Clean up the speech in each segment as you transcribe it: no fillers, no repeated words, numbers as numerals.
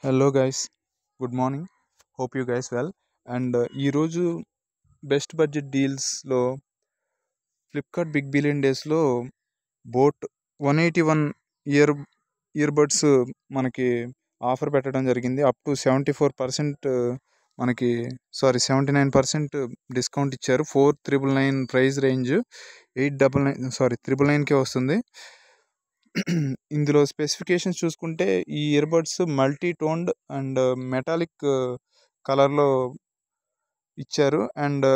Hello guys, good morning. Hope you guys well. And ఈరోజు best budget డీల్స్లో Flipkart big billion డేస్లో boat 181 ear earbuds మనకి offer పెట్టడం జరిగింది. అప్ టు 74% మనకి 79% డిస్కౌంట్ ఇచ్చారు. 4999 ప్రైస్ రేంజ్, 999కే వస్తుంది. ఇందులో స్పెసిఫికేషన్స్ చూసుకుంటే ఈ earbuds multi toned and metallic కలర్లో ఇచ్చారు. అండ్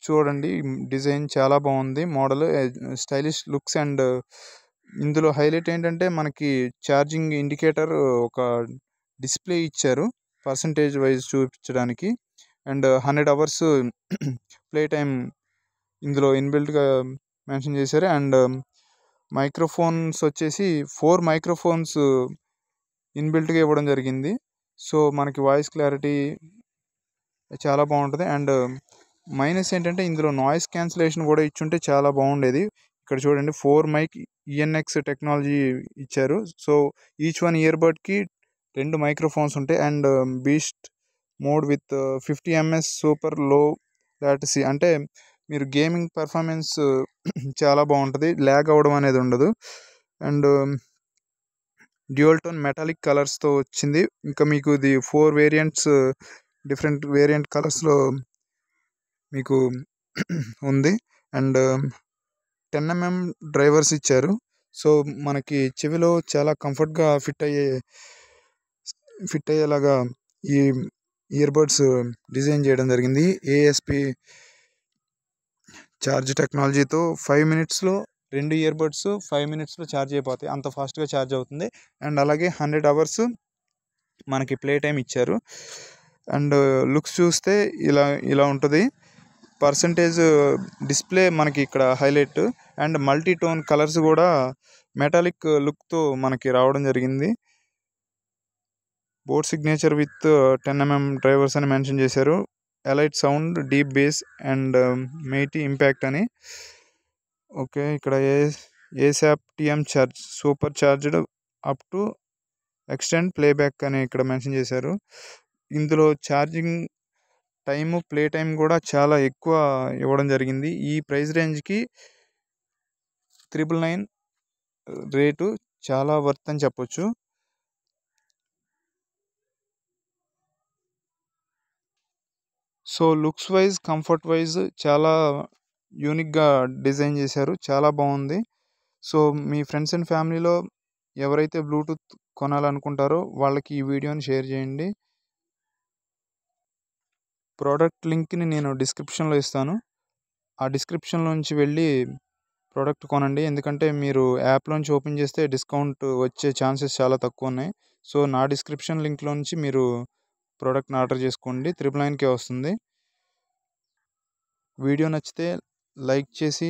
చూడండి, డిజైన్ చాలా బాగుంది, మోడల్ స్టైలిష్ లుక్స్. అండ్ ఇందులో హైలైట్ ఏంటంటే మనకి ఛార్జింగ్ ఇండికేటర్ ఒక డిస్ప్లే ఇచ్చారు పర్సంటేజ్ వైజ్ చూపించడానికి. అండ్ 100 hours ప్లే టైం ఇందులో ఇన్బిల్ట్గా మెన్షన్ చేశారు. అండ్ మైక్రోఫోన్స్ వచ్చేసి 4 మైక్రోఫోన్స్ ఇన్బిల్ట్గా ఇవ్వడం జరిగింది. సో మనకి వాయిస్ క్లారిటీ చాలా బాగుంటుంది. అండ్ మైనస్ ఏంటంటే ఇందులో నాయిస్ క్యాన్సిలేషన్ కూడా ఇచ్చుంటే చాలా బాగుండేది. ఇక్కడ చూడండి, 4 మైక్ ఈఎన్ఎక్స్ టెక్నాలజీ ఇచ్చారు. సో ఈచ్ వన్ ఇయర్బడ్కి 2 మైక్రోఫోన్స్ ఉంటాయి. And beast mode with 50 ms super లో లాటెన్సీ, అంటే మీరు గేమింగ్ పర్ఫార్మెన్స్ చాలా బాగుంటుంది, ల్యాగ్ అవ్వడం అనేది ఉండదు. అండ్ డ్యూయల్ టోన్ మెటాలిక్ కలర్స్తో వచ్చింది. ఇంకా మీకు ఇది 4 వేరియంట్స్, డిఫరెంట్ వేరియంట్ కలర్స్లో మీకు ఉంది. అండ్ 10mm డ్రైవర్స్ ఇచ్చారు. సో మనకి చెవిలో చాలా కంఫర్ట్గా ఫిట్ అయ్యేలాగా ఈ ఇయర్బడ్స్ డిజైన్ చేయడం జరిగింది. ఏఎస్పి ఛార్జ్ టెక్నాలజీతో 5 minutesలో 2 ఇయర్బడ్స్ 5 minutesలో ఛార్జ్ అయిపోతాయి, అంత ఫాస్ట్గా ఛార్జ్ అవుతుంది. అండ్ అలాగే 100 hours మనకి ప్లే టైం ఇచ్చారు. అండ్ లుక్స్ చూస్తే ఇలా ఉంటుంది. పర్సంటేజ్ డిస్ప్లే మనకి ఇక్కడ highlight. And multi tone colours కూడా మెటాలిక్ లుక్తో మనకి రావడం జరిగింది. Boat signature with 10mm drivers అని మెన్షన్ చేశారు. Elite sound, deep base and Meitei impact అని. ఓకే, ఇక్కడ ఏసాప్ TM charge super charged up to extend playback అని ఇక్కడ మెన్షన్ చేశారు. ఇందులో ఛార్జింగ్ టైము, ప్లే టైం కూడా చాలా ఎక్కువ ఇవ్వడం జరిగింది. ఈ ప్రైస్ రేంజ్కి 999 రేటు చాలా వర్త్ అని చెప్పొచ్చు. So looks wise, comfort wise చాలా యూనిక్గా డిజైన్ చేశారు, చాలా బాగుంది. సో మీ ఫ్రెండ్స్ అండ్ ఫ్యామిలీలో ఎవరైతే బ్లూటూత్ కొనాలనుకుంటారో వాళ్ళకి ఈ వీడియోని షేర్ చేయండి. ప్రోడక్ట్ లింక్ని నేను డిస్క్రిప్షన్లో ఇస్తాను. ఆ డిస్క్రిప్షన్లోంచి వెళ్ళి ప్రోడక్ట్ కొనండి, ఎందుకంటే మీరు యాప్లోంచి ఓపెన్ చేస్తే డిస్కౌంట్ వచ్చే ఛాన్సెస్ చాలా తక్కువ ఉన్నాయి. సో నా డిస్క్రిప్షన్ లింక్లోంచి మీరు ప్రోడక్ట్ని ఆర్డర్ చేసుకోండి, 999కే వస్తుంది. వీడియో నచ్చితే లైక్ చేసి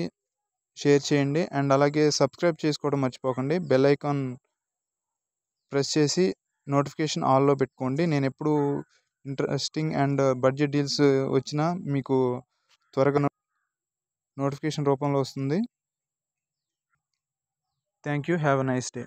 షేర్ చేయండి. అండ్ అలాగే సబ్స్క్రైబ్ చేసుకోవడం మర్చిపోకండి. బెల్ ఐకాన్ ప్రెస్ చేసి నోటిఫికేషన్ ఆల్లో పెట్టుకోండి. నేను ఎప్పుడు ఇంట్రెస్టింగ్ అండ్ బడ్జెట్ డీల్స్ వచ్చినా మీకు త్వరగా నోటిఫికేషన్ రూపంలో వస్తుంది. Thank you. Have a nice day.